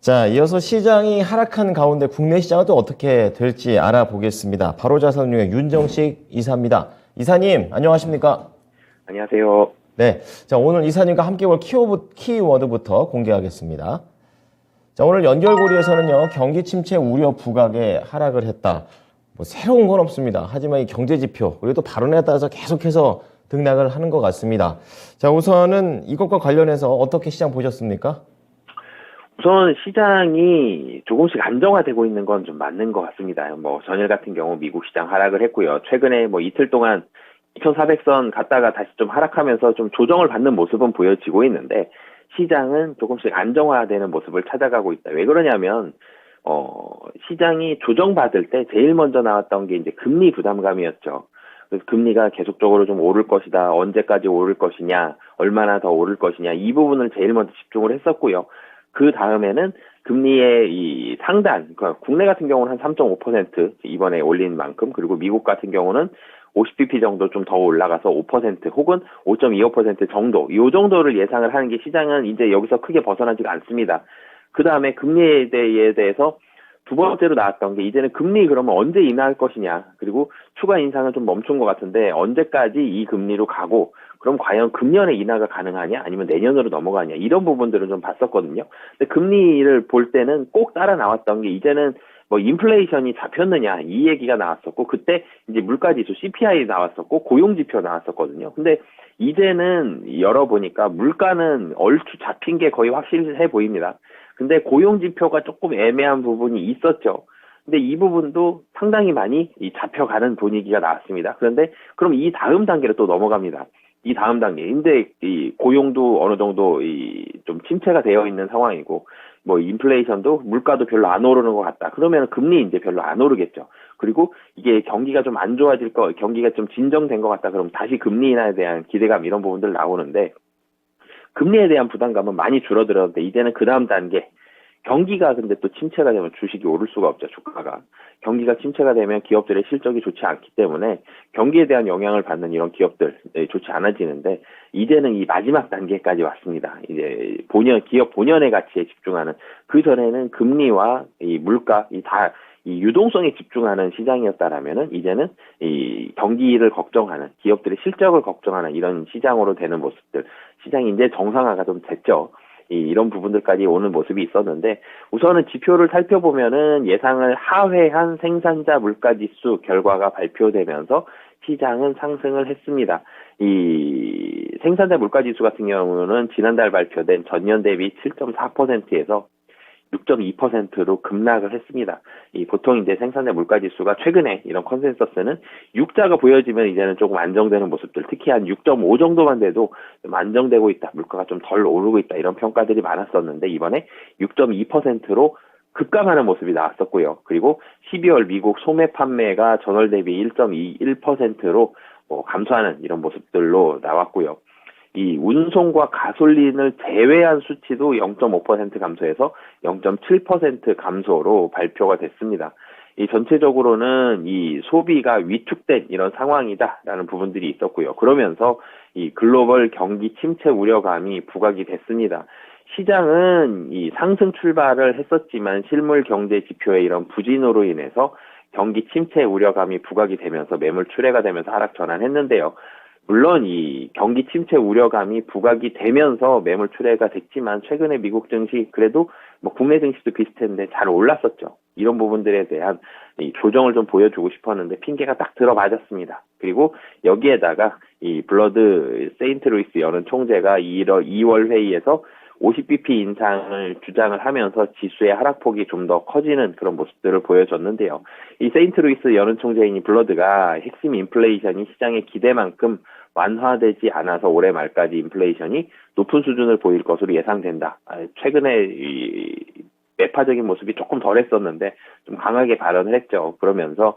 자, 이어서 시장이 하락한 가운데 국내 시장은 또 어떻게 될지 알아보겠습니다. 바로자산운용의 윤정식 이사입니다. 이사님, 안녕하십니까? 안녕하세요. 네. 자, 오늘 이사님과 함께 볼 키워드부터 공개하겠습니다. 자, 오늘 연결고리에서는요, 경기 침체 우려 부각에 하락을 했다. 뭐 새로운 건 없습니다. 하지만 이 경제지표, 그리고 또 발언에 따라서 계속해서 등락을 하는 것 같습니다. 자, 우선은 이것과 관련해서 어떻게 시장 보셨습니까? 우선 시장이 조금씩 안정화되고 있는 건 좀 맞는 것 같습니다. 뭐 전일 같은 경우 미국 시장 하락을 했고요. 최근에 뭐 이틀 동안 2,400선 갔다가 다시 좀 하락하면서 좀 조정을 받는 모습은 보여지고 있는데 시장은 조금씩 안정화되는 모습을 찾아가고 있다. 왜 그러냐면 시장이 조정받을 때 제일 먼저 나왔던 게 이제 금리 부담감이었죠. 그래서 금리가 계속적으로 좀 오를 것이다. 언제까지 오를 것이냐, 얼마나 더 오를 것이냐, 이 부분을 제일 먼저 집중을 했었고요. 그 다음에는 금리의 이 상단, 그러니까 국내 같은 경우는 한 3.5% 이번에 올린 만큼, 그리고 미국 같은 경우는 50bp 정도 좀 더 올라가서 5% 혹은 5.25% 정도, 이 정도를 예상을 하는 게 시장은 이제 여기서 크게 벗어나지가 않습니다. 그 다음에 금리에 대해서 두 번째로 나왔던 게 이제는 금리 그러면 언제 인하할 것이냐, 그리고 추가 인상은 좀 멈춘 것 같은데 언제까지 이 금리로 가고, 그럼 과연 금년에 인하가 가능하냐 아니면 내년으로 넘어가냐, 이런 부분들은 좀 봤었거든요. 근데 금리를 볼 때는 꼭 따라 나왔던 게 이제는 뭐 인플레이션이 잡혔느냐 이 얘기가 나왔었고, 그때 이제 물가지수 CPI 나왔었고 고용지표 나왔었거든요. 근데 이제는 열어보니까 물가는 얼추 잡힌 게 거의 확실해 보입니다. 근데 고용지표가 조금 애매한 부분이 있었죠. 근데 이 부분도 상당히 많이 잡혀가는 분위기가 나왔습니다. 그런데 그럼 이 다음 단계로 또 넘어갑니다. 이 다음 단계. 근데 이 고용도 어느 정도 좀 침체가 되어 있는 상황이고, 뭐 인플레이션도 물가도 별로 안 오르는 것 같다. 그러면 금리 이제 별로 안 오르겠죠. 그리고 이게 경기가 좀 안 좋아질 경기가 좀 진정된 것 같다. 그럼 다시 금리 인하에 대한 기대감, 이런 부분들 나오는데, 금리에 대한 부담감은 많이 줄어들었는데 이제는 그 다음 단계, 경기가 근데 또 침체가 되면 주식이 오를 수가 없죠. 주가가. 경기가 침체가 되면 기업들의 실적이 좋지 않기 때문에 경기에 대한 영향을 받는 이런 기업들 좋지 않아지는데, 이제는 이 마지막 단계까지 왔습니다. 이제 기업 본연의 가치에 집중하는, 그 전에는 금리와 이 물가 이 유동성에 집중하는 시장이었다라면은 이제는 이 경기를 걱정하는, 기업들의 실적을 걱정하는 이런 시장으로 되는 모습들, 시장이 이제 정상화가 좀 됐죠. 이런 부분들까지 오는 모습이 있었는데, 우선은 지표를 살펴보면은 예상을 하회한 생산자 물가지수 결과가 발표되면서 시장은 상승을 했습니다. 이 생산자 물가지수 같은 경우는 지난달 발표된 전년 대비 7.4%에서 6.2%로 급락을 했습니다. 보통 이제 생산자 물가지수가 최근에 이런 컨센서스는 6자가 보여지면 이제는 조금 안정되는 모습들, 특히 한 6.5 정도만 돼도 좀 안정되고 있다, 물가가 좀 덜 오르고 있다, 이런 평가들이 많았었는데 이번에 6.2%로 급감하는 모습이 나왔었고요. 그리고 12월 미국 소매 판매가 전월 대비 1.21%로 감소하는 이런 모습들로 나왔고요. 이 운송과 가솔린을 제외한 수치도 0.5% 감소해서 0.7% 감소로 발표가 됐습니다. 이 전체적으로는 이 소비가 위축된 이런 상황이다라는 부분들이 있었고요. 그러면서 이 글로벌 경기 침체 우려감이 부각이 됐습니다. 시장은 이 상승 출발을 했었지만 실물 경제 지표의 이런 부진으로 인해서 경기 침체 우려감이 부각이 되면서 매물 출회가 되면서 하락 전환했는데요. 물론 이 경기 침체 우려감이 부각이 되면서 매물 출회가 됐지만 최근에 미국 증시 그래도 뭐 국내 증시도 비슷했는데 잘 올랐었죠. 이런 부분들에 대한 이 조정을 좀 보여주고 싶었는데 핑계가 딱 들어맞았습니다. 그리고 여기에다가 이 블러드 세인트루이스 연은 총재가 2월 회의에서 50bp 인상을 주장을 하면서 지수의 하락폭이 좀 더 커지는 그런 모습들을 보여줬는데요. 이 세인트루이스 연은 총재인 블러드가 핵심 인플레이션이 시장의 기대만큼 완화되지 않아서 올해 말까지 인플레이션이 높은 수준을 보일 것으로 예상된다. 최근에 이 매파적인 모습이 조금 덜했었는데 좀 강하게 발언을 했죠. 그러면서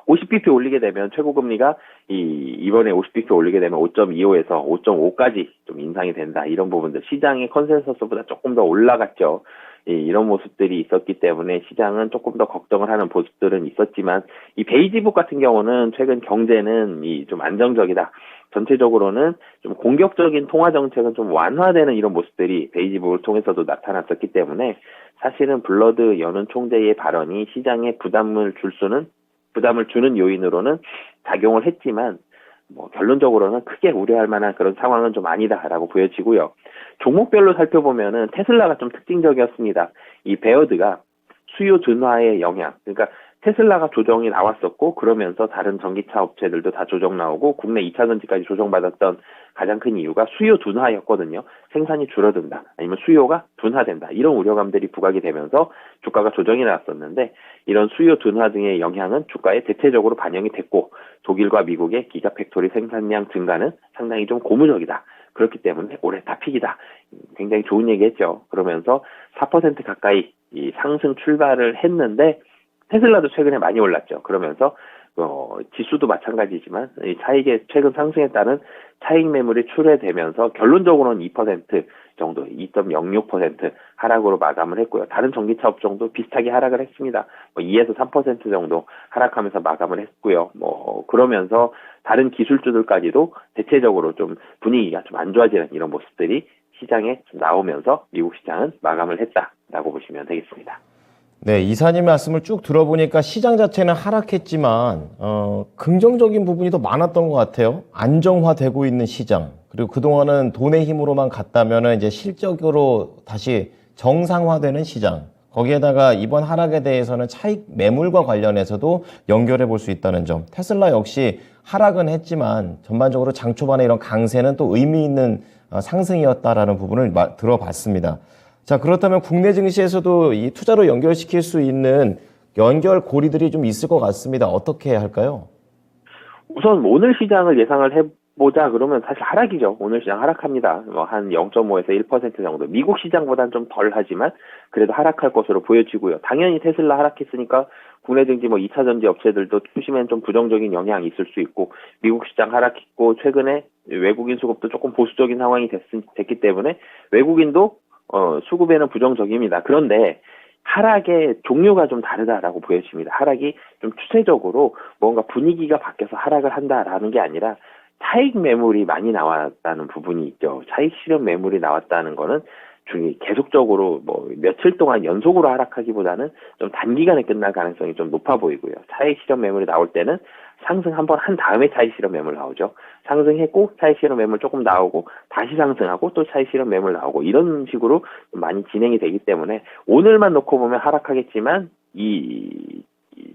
50bp 올리게 되면 최고금리가 이번에 50bp 올리게 되면 5.25에서 5.5까지 좀 인상이 된다. 이런 부분들 시장의 컨센서스보다 조금 더 올라갔죠. 이런 모습들이 있었기 때문에 시장은 조금 더 걱정을 하는 모습들은 있었지만 이 베이지북 같은 경우는 최근 경제는 좀 안정적이다. 전체적으로는 좀 공격적인 통화 정책은 좀 완화되는 이런 모습들이 베이지북을 통해서도 나타났었기 때문에 사실은 블러드 연은 총재의 발언이 시장에 부담을 주는 요인으로는 작용을 했지만 결론적으로는 크게 우려할 만한 그런 상황은 좀 아니다라고 보여지고요. 종목별로 살펴보면은 테슬라가 좀 특징적이었습니다. 이 베어드가 수요 둔화의 영향, 그러니까 테슬라가 조정이 나왔었고 그러면서 다른 전기차 업체들도 다 조정 나오고 국내 2차 전지까지 조정받았던 가장 큰 이유가 수요 둔화였거든요. 생산이 줄어든다 아니면 수요가 둔화된다 이런 우려감들이 부각이 되면서 주가가 조정이 나왔었는데 이런 수요 둔화 등의 영향은 주가에 대체적으로 반영이 됐고 독일과 미국의 기가팩토리 생산량 증가는 상당히 좀 고무적이다. 그렇기 때문에 올해 탑픽이다. 굉장히 좋은 얘기했죠. 그러면서 4% 가까이 이 상승 출발을 했는데 테슬라도 최근에 많이 올랐죠. 그러면서 지수도 마찬가지지만 이 차익의 최근 상승에 따른 차익 매물이 출회되면서 결론적으로는 2% 정도, 2.06% 하락으로 마감을 했고요. 다른 전기차 업종도 비슷하게 하락을 했습니다. 2에서 3% 정도 하락하면서 마감을 했고요. 그러면서 다른 기술주들까지도 대체적으로 좀 분위기가 좀 안 좋아지는 이런 모습들이 시장에 좀 나오면서 미국 시장은 마감을 했다라고 보시면 되겠습니다. 네, 이사님 말씀을 쭉 들어보니까 시장 자체는 하락했지만 긍정적인 부분이 더 많았던 것 같아요. 안정화되고 있는 시장. 그리고 그동안은 돈의 힘으로만 갔다면은 이제 실적으로 다시 정상화되는 시장. 거기에다가 이번 하락에 대해서는 차익 매물과 관련해서도 연결해 볼 수 있다는 점. 테슬라 역시 하락은 했지만 전반적으로 장 초반에 이런 강세는 또 의미 있는 상승이었다라는 부분을 들어봤습니다. 자, 그렇다면 국내 증시에서도 이 투자로 연결시킬 수 있는 연결고리들이 좀 있을 것 같습니다. 어떻게 할까요? 우선 오늘 시장을 예상을 해보자 그러면 사실 하락이죠. 오늘 시장 하락합니다. 한 0.5에서 1% 정도. 미국 시장보다는 좀 덜 하지만 그래도 하락할 것으로 보여지고요. 당연히 테슬라 하락했으니까 국내 증시 2차 전지 업체들도 추심엔 좀 부정적인 영향이 있을 수 있고 미국 시장 하락했고 최근에 외국인 수급도 조금 보수적인 상황이 됐기 때문에 외국인도 수급에는 부정적입니다. 그런데 하락의 종류가 좀 다르다라고 보여집니다. 하락이 좀 추세적으로 뭔가 분위기가 바뀌어서 하락을 한다라는 게 아니라 차익 매물이 많이 나왔다는 부분이 있죠. 차익 실현 매물이 나왔다는 거는 계속적으로 며칠 동안 연속으로 하락하기보다는 좀 단기간에 끝날 가능성이 좀 높아 보이고요. 차익 실현 매물이 나올 때는 상승 한번 한 다음에 차익 실현 매물 나오죠. 상승했고 차익 실현 매물 조금 나오고 다시 상승하고 또 차익 실현 매물 나오고 이런 식으로 많이 진행이 되기 때문에 오늘만 놓고 보면 하락하겠지만 이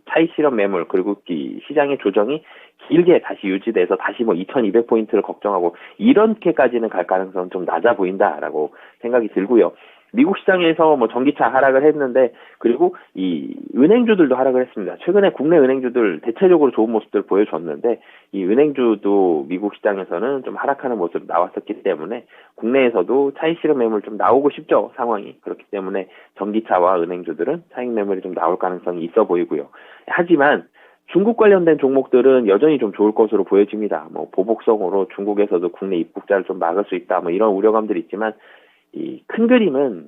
차익 실현 매물 그리고 이 시장의 조정이 길게 다시 유지돼서 다시 2200포인트를 걱정하고 이렇게까지는 갈 가능성은 좀 낮아 보인다라고 생각이 들고요. 미국 시장에서 전기차 하락을 했는데 그리고 이 은행주들도 하락을 했습니다. 최근에 국내 은행주들 대체적으로 좋은 모습들 보여줬는데 이 은행주도 미국 시장에서는 좀 하락하는 모습 나왔었기 때문에 국내에서도 차익 실현 매물 좀 나오고 싶죠 상황이. 그렇기 때문에 전기차와 은행주들은 차익 매물이 좀 나올 가능성이 있어 보이고요. 하지만 중국 관련된 종목들은 여전히 좀 좋을 것으로 보여집니다. 보복성으로 중국에서도 국내 입국자를 좀 막을 수 있다 이런 우려감들이 있지만 이 큰 그림은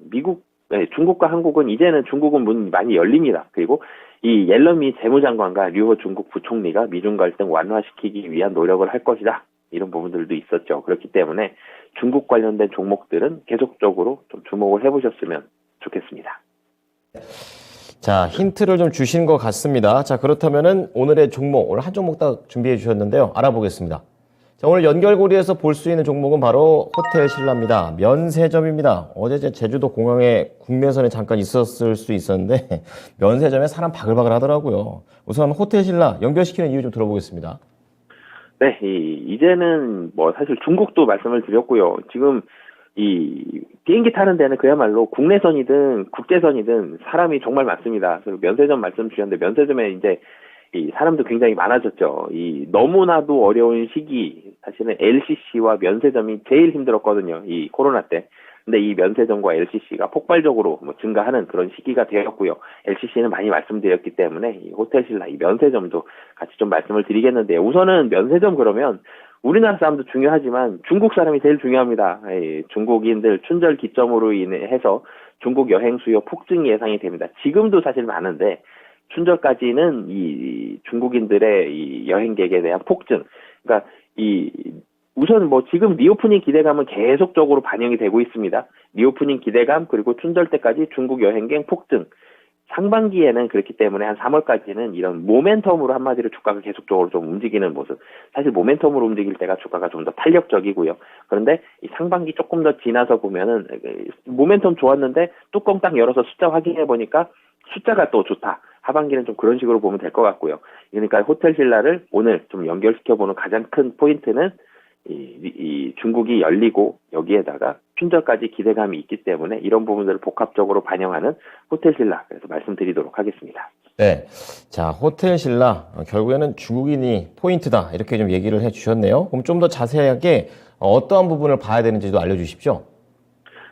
중국과 한국은 이제는 중국은 문이 많이 열립니다. 그리고 이 옐런미 재무장관과 류호 중국 부총리가 미중 갈등 완화시키기 위한 노력을 할 것이다. 이런 부분들도 있었죠. 그렇기 때문에 중국 관련된 종목들은 계속적으로 좀 주목을 해보셨으면 좋겠습니다. 자, 힌트를 좀 주신 것 같습니다. 자, 그렇다면은 오늘의 종목, 오늘 한 종목 딱 준비해 주셨는데요. 알아보겠습니다. 자, 오늘 연결고리에서 볼 수 있는 종목은 바로 호텔 신라입니다. 면세점입니다. 어제 제주도 공항에 국내선에 잠깐 있었을 수 있었는데 면세점에 사람 바글바글 하더라고요. 우선 호텔 신라 연결시키는 이유 좀 들어보겠습니다. 네, 이제는 사실 중국도 말씀을 드렸고요. 지금 이 비행기 타는 데는 그야말로 국내선이든 국제선이든 사람이 정말 많습니다. 그리고 면세점 말씀 주셨는데 면세점에 이제 이 사람도 굉장히 많아졌죠. 이 너무나도 어려운 시기 사실은 LCC와 면세점이 제일 힘들었거든요. 이 코로나 때. 근데 이 면세점과 LCC가 폭발적으로 증가하는 그런 시기가 되었고요. LCC는 많이 말씀드렸기 때문에 이 호텔 신라 이 면세점도 같이 좀 말씀을 드리겠는데 우선은 면세점 그러면 우리나라 사람도 중요하지만 중국 사람이 제일 중요합니다. 중국인들 춘절 기점으로 인해서 중국 여행 수요 폭증이 예상이 됩니다. 지금도 사실 많은데 춘절까지는 이 중국인들의 이 여행객에 대한 폭증, 그러니까 우선 뭐 지금 리오프닝 기대감은 계속적으로 반영이 되고 있습니다. 리오프닝 기대감 그리고 춘절 때까지 중국 여행객 폭증. 상반기에는 그렇기 때문에 한 3월까지는 이런 모멘텀으로 한마디로 주가가 계속적으로 좀 움직이는 모습. 사실 모멘텀으로 움직일 때가 주가가 좀 더 탄력적이고요. 그런데 이 상반기 조금 더 지나서 보면은 모멘텀 좋았는데 뚜껑 딱 열어서 숫자 확인해 보니까 숫자가 또 좋다. 하반기는 좀 그런 식으로 보면 될 것 같고요. 그러니까 호텔신라를 오늘 좀 연결시켜보는 가장 큰 포인트는 이 중국이 열리고 여기에다가 춘절까지 기대감이 있기 때문에 이런 부분들을 복합적으로 반영하는 호텔신라, 그래서 말씀드리도록 하겠습니다. 네. 자, 호텔신라 결국에는 중국인이 포인트다 이렇게 좀 얘기를 해주셨네요. 그럼 좀 더 자세하게 어떠한 부분을 봐야 되는지도 알려주십시오.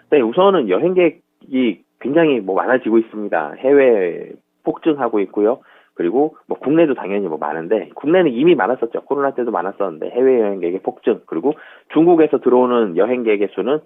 네, 우선은 여행객이 굉장히 많아지고 있습니다. 해외 폭증하고 있고요. 그리고 국내도 당연히 많은데, 국내는 이미 많았었죠. 코로나 때도 많았었는데 해외여행객의 폭증, 그리고 중국에서 들어오는 여행객의 수는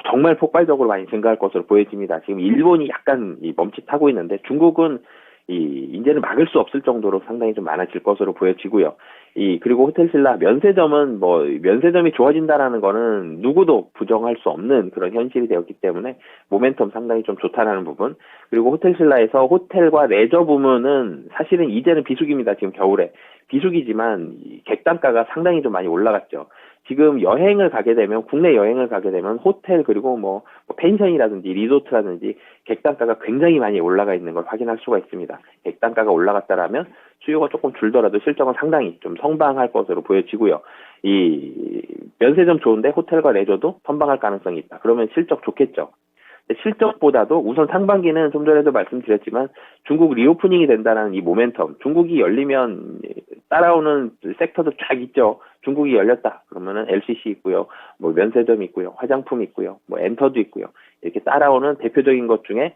정말 폭발적으로 많이 증가할 것으로 보여집니다. 지금 일본이 약간 멈칫하고 있는데 중국은 이제는 막을 수 없을 정도로 상당히 좀 많아질 것으로 보여지고요. 그리고 호텔신라 면세점은 면세점이 좋아진다라는 거는 누구도 부정할 수 없는 그런 현실이 되었기 때문에 모멘텀 상당히 좀 좋다라는 부분. 그리고 호텔신라에서 호텔과 레저 부문은 사실은 이제는 비수기입니다. 지금 겨울에. 비수기지만 객단가가 상당히 좀 많이 올라갔죠. 지금 여행을 가게 되면, 국내 여행을 가게 되면 호텔 그리고 펜션이라든지 리조트라든지 객단가가 굉장히 많이 올라가 있는 걸 확인할 수가 있습니다. 객단가가 올라갔다라면 수요가 조금 줄더라도 실적은 상당히 좀 선방할 것으로 보여지고요. 면세점 좋은데 호텔과 레저도 선방할 가능성이 있다. 그러면 실적 좋겠죠. 실적보다도 우선 상반기는 좀 전에도 말씀드렸지만 중국 리오프닝이 된다는 이 모멘텀, 중국이 열리면 따라오는 섹터도 쫙 있죠. 중국이 열렸다 그러면은 LCC 있고요, 면세점 있고요, 화장품 있고요, 엔터도 있고요. 이렇게 따라오는 대표적인 것 중에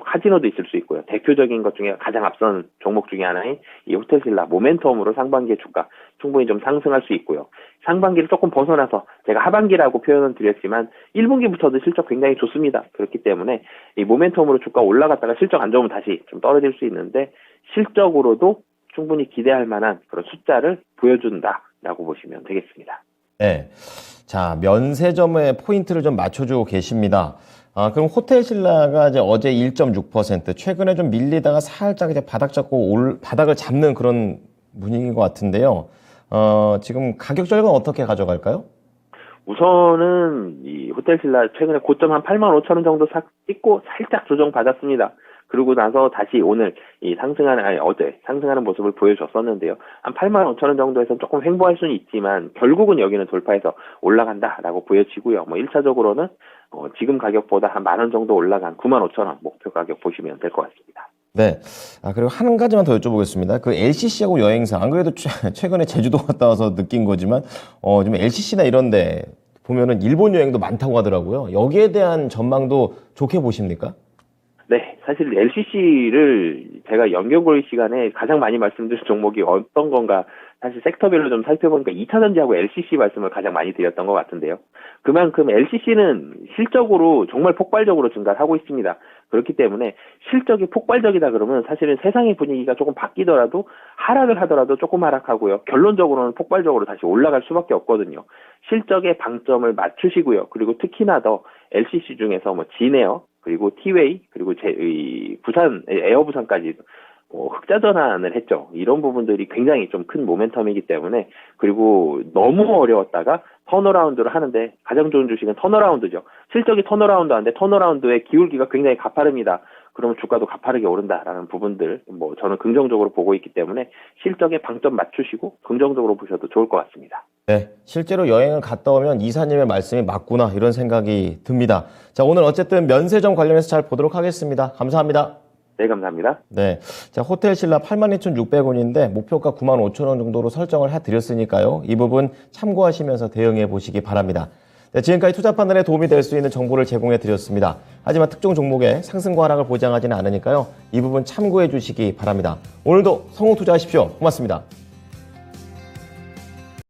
카지노도 있을 수 있고요. 대표적인 것 중에 가장 앞선 종목 중에 하나인 이 호텔신라 모멘텀으로 상반기의 주가 충분히 좀 상승할 수 있고요. 상반기를 조금 벗어나서 제가 하반기라고 표현은 드렸지만 1분기부터도 실적 굉장히 좋습니다. 그렇기 때문에 이 모멘텀으로 주가 올라갔다가 실적 안 좋으면 다시 좀 떨어질 수 있는데 실적으로도 충분히 기대할 만한 그런 숫자를 보여준다라고 보시면 되겠습니다. 네. 자, 면세점의 포인트를 좀 맞춰주고 계십니다. 그럼 호텔신라가 이제 어제 1.6%, 최근에 좀 밀리다가 살짝 이제 바닥을 잡는 그런 분위기인 것 같은데요. 지금 가격 절감 어떻게 가져갈까요? 우선은 이 호텔신라 최근에 고점 한 85,000원 정도 찍고 살짝 조정 받았습니다. 그러고 나서 다시 오늘 어제 상승하는 모습을 보여줬었는데요. 한 85,000원 정도에서 조금 횡보할 수는 있지만 결국은 여기는 돌파해서 올라간다라고 보여지고요. 1차적으로는 지금 가격보다 한 10,000원 정도 올라간 95,000원 목표 가격 보시면 될 것 같습니다. 네. 그리고 한 가지만 더 여쭤보겠습니다. 그 LCC하고 여행사, 안 그래도 최근에 제주도 갔다 와서 느낀 거지만, 지금 LCC나 이런데 보면은 일본 여행도 많다고 하더라고요. 여기에 대한 전망도 좋게 보십니까? 네, 사실 LCC를 제가 연결고리 시간에 가장 많이 말씀드린 종목이 어떤 건가, 사실 섹터별로 좀 살펴보니까 2차전지하고 LCC 말씀을 가장 많이 드렸던 것 같은데요. 그만큼 LCC는 실적으로 정말 폭발적으로 증가하고 있습니다. 그렇기 때문에 실적이 폭발적이다 그러면 사실은 세상의 분위기가 조금 바뀌더라도 하락을 하더라도 조금 하락하고요. 결론적으로는 폭발적으로 다시 올라갈 수밖에 없거든요. 실적의 방점을 맞추시고요. 그리고 특히나 더 LCC 중에서 진에어, 그리고 티웨이, 그리고 부산, 에어부산까지 흑자 전환을 했죠. 이런 부분들이 굉장히 좀 큰 모멘텀이기 때문에, 그리고 너무 어려웠다가 턴어라운드를 하는데 가장 좋은 주식은 턴어라운드죠. 실적이 턴어라운드 하는데 턴어라운드의 기울기가 굉장히 가파릅니다. 그러면 주가도 가파르게 오른다라는 부분들 저는 긍정적으로 보고 있기 때문에 실적에 방점 맞추시고 긍정적으로 보셔도 좋을 것 같습니다. 네, 실제로 여행을 갔다 오면 이사님의 말씀이 맞구나 이런 생각이 듭니다. 자, 오늘 어쨌든 면세점 관련해서 잘 보도록 하겠습니다. 감사합니다. 네, 감사합니다. 네, 자, 호텔신라 82,600원인데 목표가 95,000원 정도로 설정을 해드렸으니까요. 이 부분 참고하시면서 대응해 보시기 바랍니다. 네, 지금까지 투자 판단에 도움이 될 수 있는 정보를 제공해 드렸습니다. 하지만 특정 종목의 상승과 하락을 보장하지는 않으니까요. 이 부분 참고해 주시기 바랍니다. 오늘도 성공 투자하십시오. 고맙습니다.